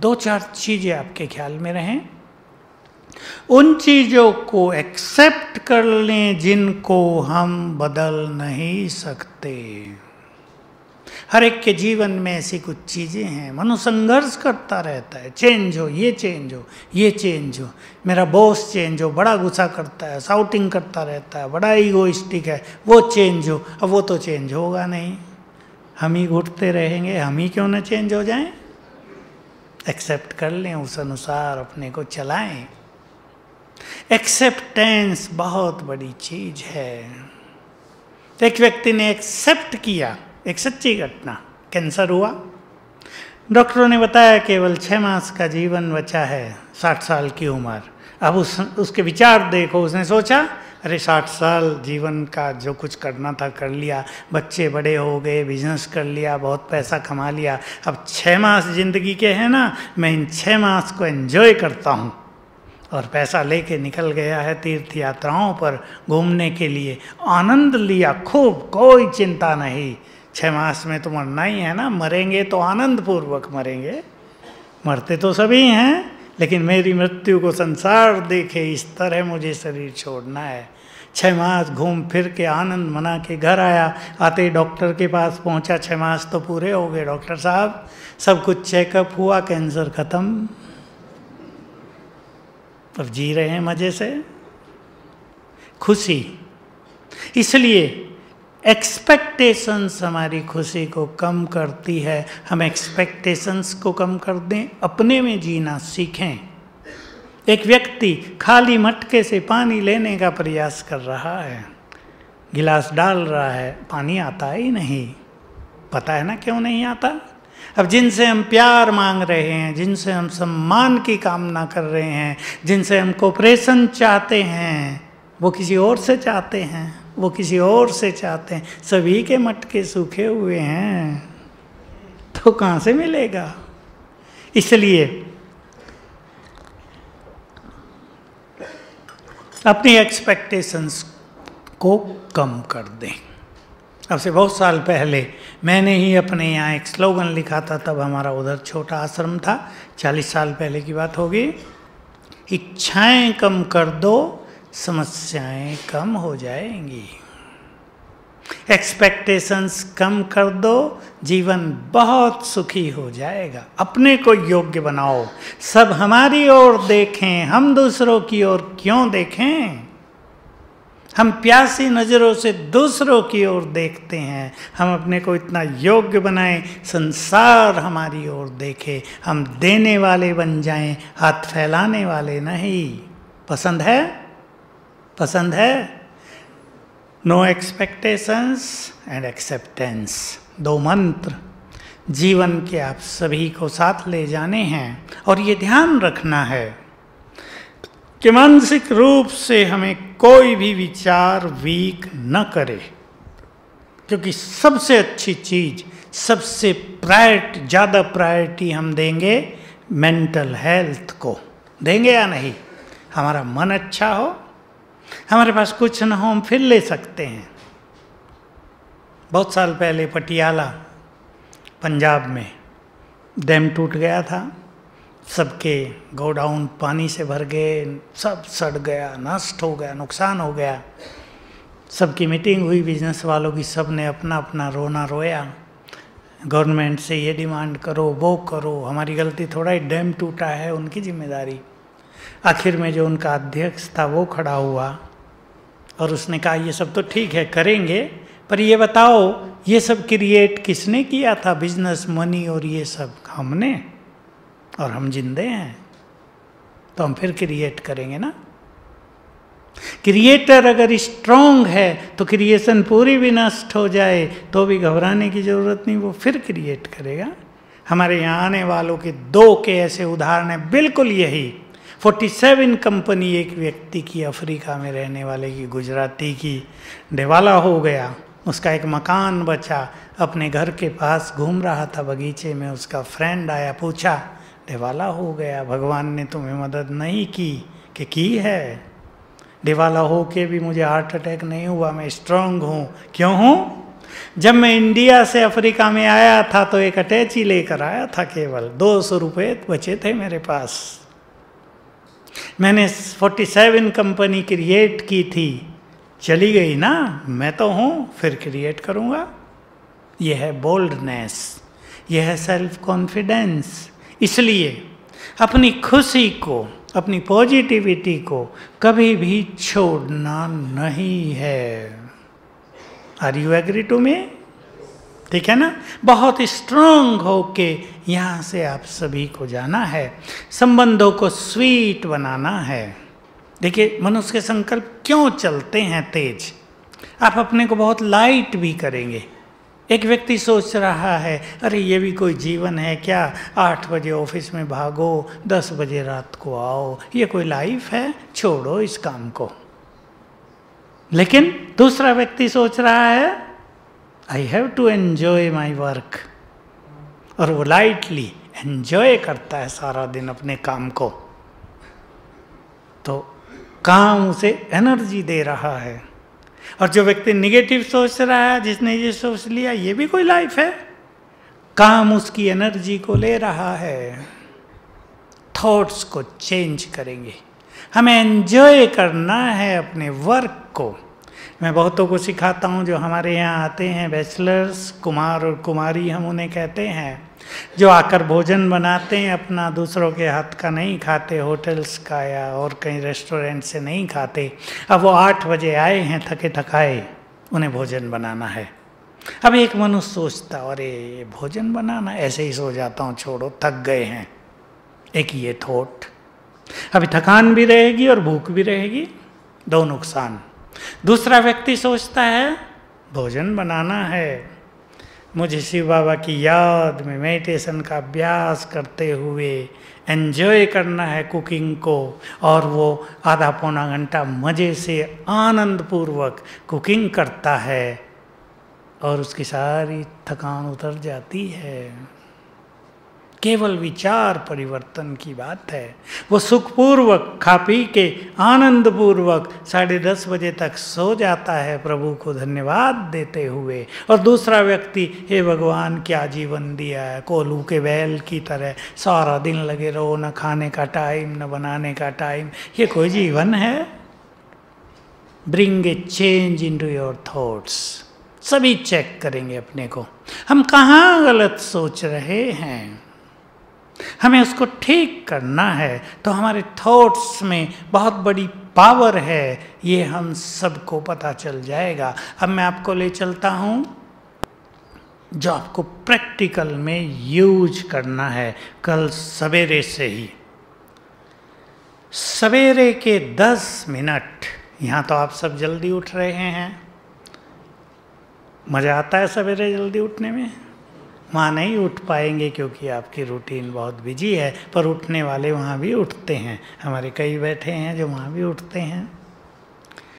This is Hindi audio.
दो चार चीजें आपके ख्याल में रहें, उन चीजों को एक्सेप्ट कर लें जिनको हम बदल नहीं सकते। हर एक के जीवन में ऐसी कुछ चीजें हैं, मनुष्य संघर्ष करता रहता है, चेंज हो, ये चेंज हो, ये चेंज हो, मेरा बॉस चेंज हो, बड़ा गुस्सा करता है, साउटिंग करता रहता है, बड़ा ईगोइस्टिक है, वो चेंज हो। अब वो तो चेंज होगा नहीं, हम ही घुटते रहेंगे, हम ही क्यों ना चेंज हो जाएं। एक्सेप्ट कर लें, उस अनुसार अपने को चलाएं। एक्सेप्टेंस बहुत बड़ी चीज है। एक व्यक्ति ने एक्सेप्ट किया, एक सच्ची घटना, कैंसर हुआ, डॉक्टरों ने बताया केवल 6 मास का जीवन बचा है, 60 साल की उम्र। अब उसके विचार देखो, उसने सोचा अरे 60 साल जीवन का जो कुछ करना था कर लिया, बच्चे बड़े हो गए, बिजनेस कर लिया, बहुत पैसा कमा लिया, अब 6 मास जिंदगी के हैं ना, मैं इन 6 मास को एंजॉय करता हूँ। और पैसा लेके निकल गया है तीर्थ यात्राओं पर घूमने के लिए, आनंद लिया खूब, कोई चिंता नहीं। 6 मास में तो मरना ही है ना, मरेंगे तो आनंद पूर्वक मरेंगे, मरते तो सभी हैं, लेकिन मेरी मृत्यु को संसार देखे इस तरह मुझे शरीर छोड़ना है। 6 मास घूम फिर के आनंद मना के घर आया, आते ही डॉक्टर के पास पहुंचा, 6 मास तो पूरे हो गए डॉक्टर साहब, सब कुछ चेकअप हुआ, कैंसर खत्म, अब जी रहे हैं मजे से, खुशी। इसलिए एक्सपेक्टेशंस हमारी खुशी को कम करती है, हम एक्सपेक्टेशंस को कम कर दें, अपने में जीना सीखें। एक व्यक्ति खाली मटके से पानी लेने का प्रयास कर रहा है, गिलास डाल रहा है, पानी आता ही नहीं, पता है ना क्यों नहीं आता। अब जिनसे हम प्यार मांग रहे हैं, जिनसे हम सम्मान की कामना कर रहे हैं, जिनसे हम कोऑपरेशन चाहते हैं, वो किसी और से चाहते हैं, वो किसी और से चाहते हैं, सभी के मटके सूखे हुए हैं, तो कहाँ से मिलेगा। इसलिए अपनी एक्सपेक्टेशंस को कम कर दें। अब से बहुत साल पहले मैंने ही अपने यहाँ एक स्लोगन लिखा था, तब हमारा उधर छोटा आश्रम था, 40 साल पहले की बात होगी, इच्छाएं कम कर दो, समस्याएं कम हो जाएंगी। एक्सपेक्टेशंस कम कर दो, जीवन बहुत सुखी हो जाएगा। अपने को योग्य बनाओ, सब हमारी ओर देखें, हम दूसरों की ओर क्यों देखें। हम प्यासी नज़रों से दूसरों की ओर देखते हैं, हम अपने को इतना योग्य बनाएं, संसार हमारी ओर देखे, हम देने वाले बन जाएं, हाथ फैलाने वाले नहीं। पसंद है? पसंद है? नो एक्सपेक्टेशंस एंड एक्सेप्टेंस, 2 मंत्र जीवन के आप सभी को साथ ले जाने हैं। और ये ध्यान रखना है कि मानसिक रूप से हमें कोई भी विचार वीक न करे, क्योंकि सबसे अच्छी चीज, सबसे ज़्यादा प्रायोरिटी हम देंगे मेंटल हेल्थ को, देंगे या नहीं। हमारा मन अच्छा हो, हमारे पास कुछ ना हो, हम फिर ले सकते हैं। बहुत साल पहले पटियाला पंजाब में डैम टूट गया था, सबके गोडाउन पानी से भर गए, सब सड़ गया, नष्ट हो गया, नुकसान हो गया। सबकी मीटिंग हुई बिजनेस वालों की, सब ने अपना अपना रोना रोया, गवर्नमेंट से ये डिमांड करो, वो करो, हमारी गलती थोड़ा ही, डैम टूटा है उनकी जिम्मेदारी। आखिर में जो उनका अध्यक्ष था वो खड़ा हुआ और उसने कहा ये सब तो ठीक है करेंगे, पर ये बताओ ये सब क्रिएट किसने किया था, बिजनेस, मनी और ये सब? हमने, और हम जिंदे हैं तो हम फिर क्रिएट करेंगे ना। क्रिएटर अगर स्ट्रांग है तो क्रिएशन पूरी भी नष्ट हो जाए तो भी घबराने की जरूरत नहीं, वो फिर क्रिएट करेगा। हमारे यहाँ आने वालों के 2 के ऐसे उदाहरण हैं, बिल्कुल यही। 47 कंपनी एक व्यक्ति की, अफ्रीका में रहने वाले की, गुजराती की, दिवाला हो गया। उसका एक मकान बचा, अपने घर के पास घूम रहा था बगीचे में, उसका फ्रेंड आया, पूछा दिवाला हो गया, भगवान ने तुम्हें मदद नहीं की? कि की है, दिवाला हो के भी मुझे हार्ट अटैक नहीं हुआ, मैं स्ट्रांग हूँ। क्यों हूँ? जब मैं इंडिया से अफ्रीका में आया था तो एक अटैची लेकर आया था, केवल 200 रुपये बचे थे मेरे पास। मैंने 47 कंपनी क्रिएट की थी, चली गई ना, मैं तो हूँ, फिर क्रिएट करूँगा। यह है बोल्डनेस, यह है सेल्फ कॉन्फिडेंस। इसलिए अपनी खुशी को, अपनी पॉजिटिविटी को कभी भी छोड़ना नहीं है। Are you agree to me? ठीक है ना? बहुत स्ट्रांग होके यहाँ से आप सभी को जाना है, संबंधों को स्वीट बनाना है। देखिए, मनुष्य के संकल्प क्यों चलते हैं तेज? आप अपने को बहुत लाइट भी करेंगे। एक व्यक्ति सोच रहा है, अरे ये भी कोई जीवन है क्या? 8 बजे ऑफिस में भागो, 10 बजे रात को आओ, ये कोई लाइफ है? छोड़ो इस काम को। लेकिन दूसरा व्यक्ति सोच रहा है, I have to enjoy my work, और वो लाइटली एन्जॉय करता है सारा दिन अपने काम को। तो काम उसे एनर्जी दे रहा है। और जो व्यक्ति निगेटिव सोच रहा है, जिसने ये सोच लिया ये भी कोई लाइफ है, काम उसकी एनर्जी को ले रहा है। थॉट्स को चेंज करेंगे, हमें एंजॉय करना है अपने वर्क को। मैं बहुतों को सिखाता हूँ जो हमारे यहाँ आते हैं, बैचलर्स, कुमार और कुमारी हम उन्हें कहते हैं, जो आकर भोजन बनाते हैं अपना, दूसरों के हाथ का नहीं खाते, होटल्स का या और कहीं रेस्टोरेंट से नहीं खाते। अब वो 8 बजे आए हैं थके थकाए, उन्हें भोजन बनाना है। अब एक मनुष्य सोचता, अरे भोजन बनाना, ऐसे ही सो जाता हूँ, छोड़ो, थक गए हैं। एक ये थॉट, अभी थकान भी रहेगी और भूख भी रहेगी, दो नुकसान। दूसरा व्यक्ति सोचता है भोजन बनाना है, मुझे शिव बाबा की याद में मेडिटेशन का अभ्यास करते हुए एंजॉय करना है कुकिंग को, और वो आधा पौना घंटा मज़े से आनंद पूर्वक कुकिंग करता है और उसकी सारी थकान उतर जाती है। केवल विचार परिवर्तन की बात है। वो सुखपूर्वक खा पी के आनंद पूर्वक 10:30 बजे तक सो जाता है प्रभु को धन्यवाद देते हुए। और दूसरा व्यक्ति, हे भगवान क्या जीवन दिया है, कोल्हू के बैल की तरह सारा दिन लगे रहो, न खाने का टाइम न बनाने का टाइम, ये कोई जीवन है? Bring a change into your thoughts. सभी चेक करेंगे अपने को, हम कहाँ गलत सोच रहे हैं, हमें उसको ठीक करना है। तो हमारे थॉट्स में बहुत बड़ी पावर है, ये हम सबको पता चल जाएगा। अब मैं आपको ले चलता हूँ जो आपको प्रैक्टिकल में यूज करना है कल सवेरे से ही। सवेरे के 10 मिनट, यहाँ तो आप सब जल्दी उठ रहे हैं, मज़ा आता है सवेरे जल्दी उठने में। वहाँ नहीं उठ पाएंगे क्योंकि आपकी रूटीन बहुत बिजी है, पर उठने वाले वहाँ भी उठते हैं। हमारे कई बैठे हैं जो वहाँ भी उठते हैं।